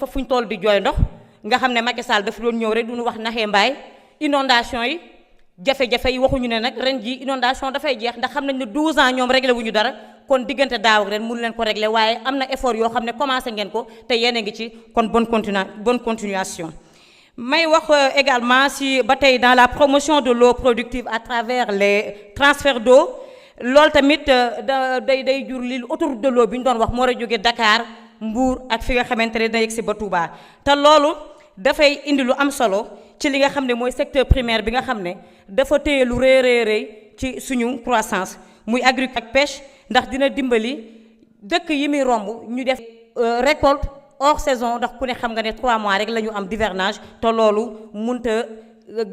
fa fuñ toll di jooy ndox nga xam ne Macky Sall dafa doon ñëw rek duñu wax naxee mbaay inondation yi jafe-jafe yi waxuñu ne nag ren ji inondation dafay jeex ndax xam nañ ne 12 ans ñoom réglé wuñu dara kon diggante daaw ak ren mënu leen ko réglé waaye am na effort yoo xam ne commencé ngeen ko te yéen a ngi ci kon bonne continuation. may wax également si ba tey dans la promotion de l'eau productive à travers les transferts d'eau loolu tamit day jur li autoroute de l'eau bi ñu doon wax moo war a jóge Dakar Mbour ak fi nga xamante ne day yegg si ba Touba te loolu dafay indi lu am solo ci li nga xam ne mooy secteur primaire bi nga xam ne dafa téye lu rëy ci suñu croissance muy agriculture ak pêche ndax dina dimbali dëkk yi muy romb ñu def récolte hors saison ndax ku ne xam nga ne 3 mois rek la ñu am d'hivernage te loolu mënta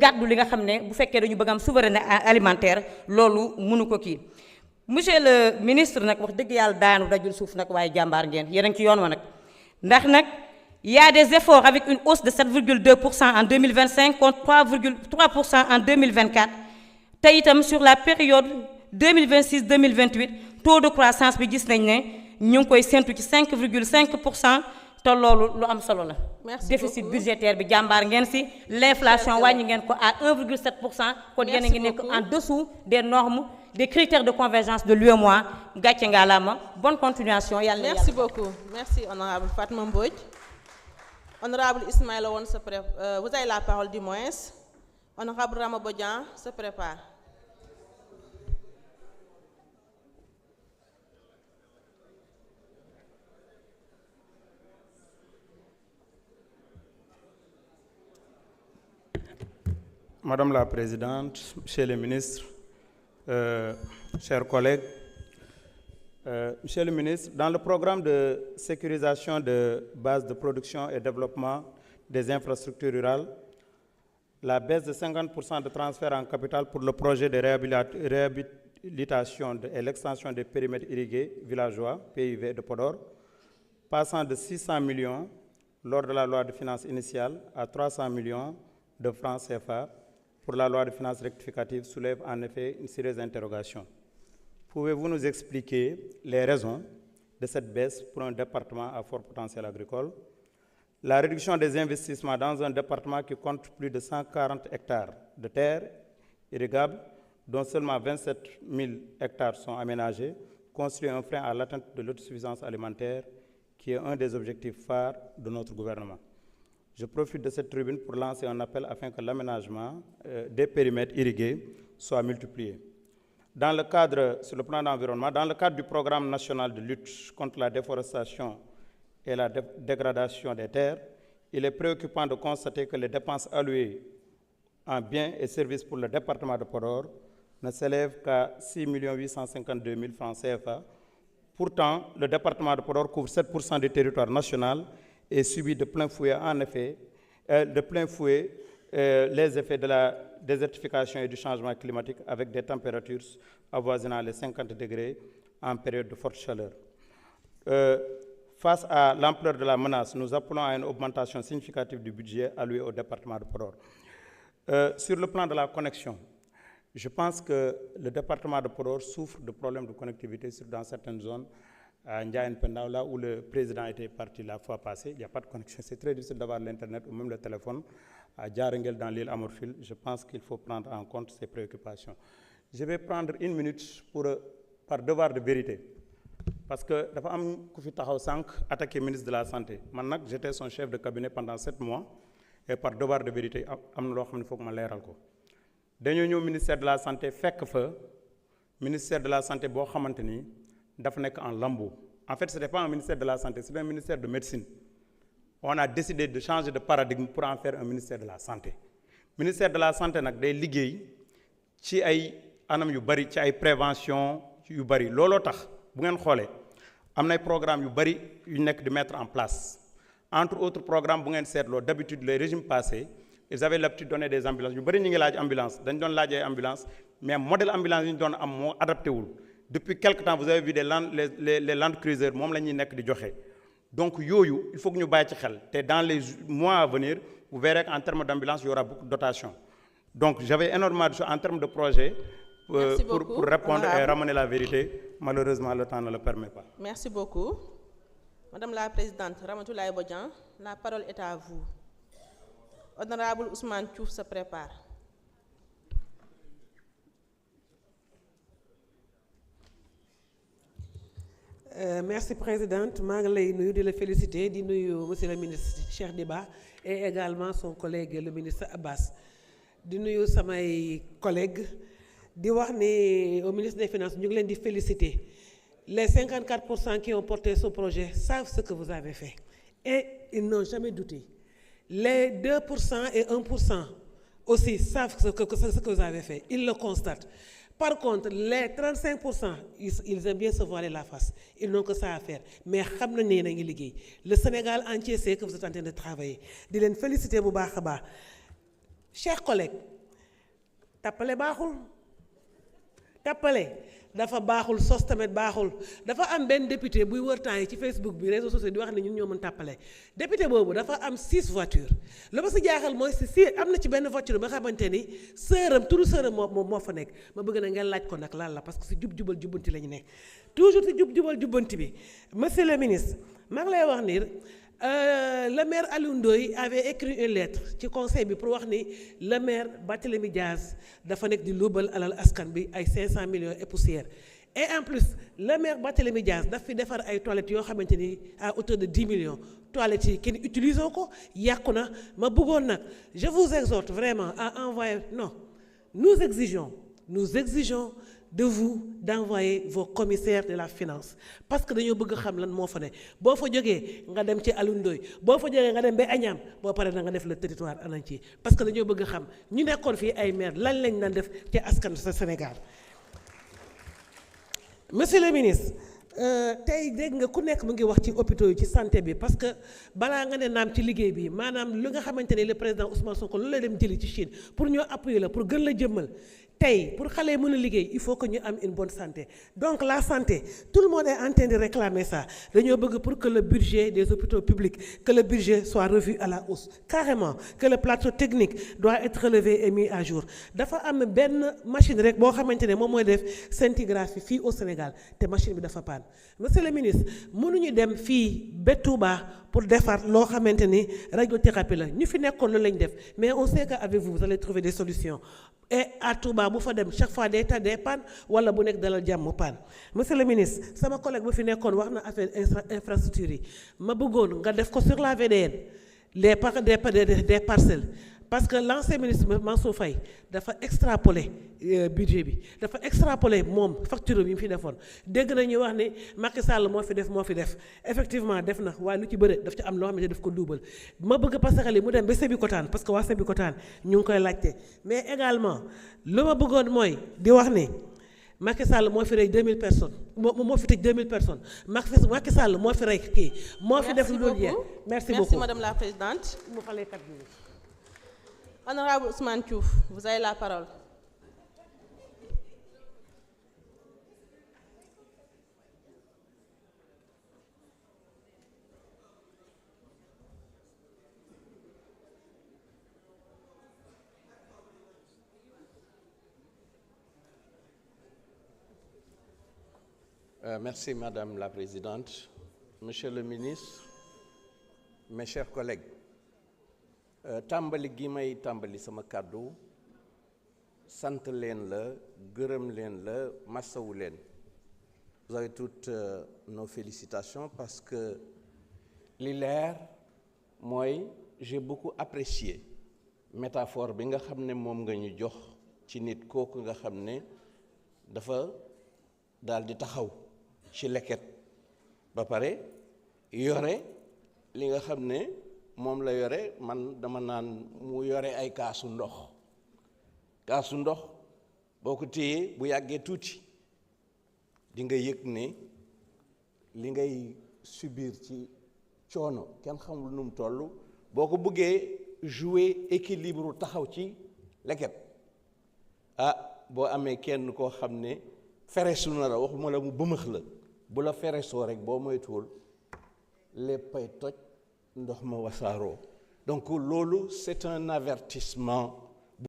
gàddu li nga xam ne bu fekkee dañu bëgg am souveraineté alimentaire loolu mënu ko kii. monsieur le ministre nag wax dëgg yàlla daanu dajul suuf nag waaye jàmbaar ngeen yéen a ngi ci yoon wa nag ndax nag y a des efforts avec une hausse de 7,2% en 2025 contre 3,3% en 2024 te itam sur la période 2026-2028 taux de croissance bi gis nañ ne ñu ngi koy séntu ci 5,5% te loolu lu am solo la. déficit budgétaire bi jàmbaar ngeen si l'inflation wàññi ngeen ko à 1,7% kon yéen a ngi nekk en dessous des normes des critères de convergence de l'UEMOA gàcce ngalaama bonne continuation yàlla. merci beaucoup merci honorable Fatma Mbodj. Honorable Ismaïla Wane se prépare, vous avez la parole du moins. Honorable Rama Bodian se prépare. Madame la Présidente, Monsieur le Ministre, chers collègues, Monsieur le Ministre, dans le programme de sécurisation de bases de production et développement des infrastructures rurales, la baisse de 50% de transfert en capital pour le projet de réhabilitation et l'extension des périmètres irrigués villageois, PIV de Podor, passant de 600 millions lors de la loi de finances initiale à 300 millions de francs CFA pour la loi de finances rectificative soulève en effet une sérieuse interrogation. Pouvez-vous nous expliquer les raisons de cette baisse pour un département à fort potentiel agricole? La réduction des investissements dans un département qui compte plus de 140 hectares de terres irrigables, dont seulement 27 000 hectares sont aménagés, constitue un frein à l'atteinte de l'autosuffisance alimentaire, qui est un des objectifs phares de notre gouvernement. Je profite de cette tribune pour lancer un appel afin que l'aménagement des périmètres irrigués soit multiplié. Dans le cadre, sur le plan d'environnement, dans le cadre du programme national de lutte contre la déforestation et la dégradation des terres, il est préoccupant de constater que les dépenses allouées en biens et services pour le département de Podor ne s'élèvent qu'à 6 852 000 francs CFA. Pourtant, le département de Podor couvre 7% du territoire national et subit de plein fouet, les effets de la désertification et du changement climatique avec des températures avoisinant les 50 degrés en période de forte chaleur. Face à l'ampleur de la menace, nous appelons à une augmentation significative du budget alloué au département de Podor. Sur le plan de la connexion, je pense que le département de Podor souffre de problèmes de connectivité dans certaines zones. À Ndiaye Pendao, là où le président était parti la fois passée, il n'y a pas de connexion. C'est très difficile d'avoir l'Internet ou même le téléphone. À Djarengel, dans l'île Amorphile, je pense qu'il faut prendre en compte ces préoccupations. Je vais prendre 1 minute par devoir de vérité. Parce que dafa am ku fi taxaw sank attaqué ministre de la Santé. Man j'étais son chef de cabinet pendant 7 mois et par devoir de vérité am na loo xam ne foog ma leeral ko. Dañoo ñëw ministère de la Santé fekk fa ministère de la Santé boo xamante ni dafa nekk en lambeau. En fait, ce n'est pas un ministère de la Santé, c'est un ministère de médecine. On a décidé de changer de paradigme pour en faire un ministère de la Santé. Ministère de la Santé nag day liggéey ci ay anam yu bari ci ay prévention yu bari looloo tax bu ngeen xoolee am nay programme yu bari yu nekk di mettre en place. Entre autres programmes bu ngeen seetloo d'habitude les régimes passés ils avaient l'habitude de donner des ambulances yu bari ñu ngi laaj ambulance dañ doon laaj ay ambulance mais modèle ambulance yi ñu doon am moo adapté wul. Depuis quelque temps, vous avez vu les Land Cruiser, moom la ñuy nekk di joxe. Donc yooyu, il faut que ñu bàyyi ci xel. Et dans les mois à venir, vous verrez qu'en termes d'ambulance, il y aura beaucoup de dotation. Donc j'avais énormément de choses en termes de projets pour répondre et ramener la vérité. Malheureusement, le temps ne le permet pas. Merci beaucoup. Madame la Présidente Ramatoulaye Bodian, la parole est à vous. Honorable Ousmane Diouf se prépare. Merci Présidente, maa ngi lay nuyu di la féliciter di nuyu monsieur le ministre Cheikh Diba et également son collègue le ministre Abbas di nuyu samay collègues di wax ni au ministre des Finances ñu ngi leen di féliciter les 54% qui ont porté ce projet savent ce que vous avez fait et ils n'ont jamais douté. Les 2% et 1% aussi savent ce que vous avez fait, ils le constatent. Par contre, les 35%, ils aiment bien se voiler la face. Ils n'ont que ça à faire. Mais le Sénégal entier sait que vous êtes en train de travailler. Je les féliciter bu baax a baax. Chers collègues, tapale baaxul. Tapale dafa baaxul, sos tamit baaxul. Dafa am benn député buy wër temps yi ci Facebook bi réseaux sociaux di wax ne ñun ñoo mën tàppale député boobu dafa am 6 voitures la ma si jaaxal mooy si am na ci benn voiture ba xamante ni sëram turu sëram moo fa nekk ma bëgg na ngeen laaj ko nag lan la parce que si jub-jubal jubbanti la ñu nekk toujours si jub-jubal jubbanti bi monsieur le ministre maa ngi lay wax ni le maire Aliou Ndoye avait écrit une lettre ci conseil bi pour wax ni le maire Barthélémy Diaz dafa nekk di luubal alal askan bi ay 500 millions et poussière et en plus le maire Barthélémy Diaz daf fi defar ay toilettes yoo xamante ni à hauteur de 10 millions toilettes yi kenn utilisé ko yàqu na ma bëggoon nag je vous exhorte vraiment à envoyer non nous exigeons de vous d'envoyer vos commissaires de la finance parce que dañoo bëgg xam lan moo fa ne boo fa jógee nga dem ci Aliou Ndoye boo fa jógee nga dem ba Agnam boo paree na nga def le territoire en entier parce que dañoo bëgg xam ñu nekkoon fii ay maire lan lañ daan def ci askan sa Sénégal. Monsieur le ministre tey dégg nga ku nekk mu ngi wax ci hôpitaux yi ci santé bi parce que balaa nga ne naam ci liggéey bi maanaam lu nga xamante ne le président Ousmane Sonko lu la dem jëli ci Chine pour ñoo appuyer la pour gën la jëmmal tey pour xale yi mën a liggéey il faut que ñu am une bonne santé donc la santé tout le monde est en train de réclamer ça dañoo bëgg pour que le budget des hôpitaux publics que le budget soit revu à la hausse carrément que le plateau technique doit être relevé et mis à jour dafa am benn machine rek boo xamante ne moom mooy def scintigraphie fii au Sénégal te machine bi dafa panne monsieur le ministre mënuñu dem fii ba Touba pour defar loo xamante ni radiothérapie la ñu fi nekkoon loolu lañ def mais on sait qu'avec vous allez trouver des solutions et à Touba bu fa dem chaque fois day tas des pannes wala bu nekk dalal jàmm panne monsieur le ministre sama collègue bu fi nekkoon wax na affaire infrastructure yi ma bëggoon nga def ko sur la VDN des parcelles parce que l'ancien ministre Mansour Faye dafa extrapoler budget bi dafa extrapoler moom facture bi mu fi defoon dégg nañu wax ni Macky Sall moo fi def effectivement def na waaye lu ci bëre daf ci am loo xam ne daf ko duubal ma bëgg passaxali mu dem ba Sébikotane parce que waa Sébikotane ñu ngi koy laajte mais également lu ma bëggoon mooy di wax ni Macky Sall moo fi rey 2000 personnes moo fi tëj 2000 personnes Macky Sall moo fi rey kii moo fi def lu dul jeex merci beaucoup merci madame la présidente. mu xale 4 minutes. Honorable Ousmane Diouf, vous avez la parole. Merci Madame la Présidente. Monsieur le ministre, mes chers collègues, tàmbali gi may tàmbali sama kàddu sant leen la gërëm leen la massawu leen. Vous avez toutes nos félicitations parce que li leer mooy j'ai beaucoup apprécié métaphore bi nga xam ne moom nga ñu jox ci nit kooku nga xam ne dafa daal di taxaw ci leket ba pare yore li nga xam ne moom la yore man dama naan mu yore ay kaasu ndox boo ko téyee bu yàggee tuuti di nga yëg ne li ngay subir ci coono kenn xamul nu mu toll boo ko bëggee jouer équilibre taxaw ci leket boo amee kenn koo xam ne feresu na la waxuma la mu bëmëx la bu la feresoo rek boo moytuwul léppay toj ndox ma wasaaroo donc loolu c'est un avertissement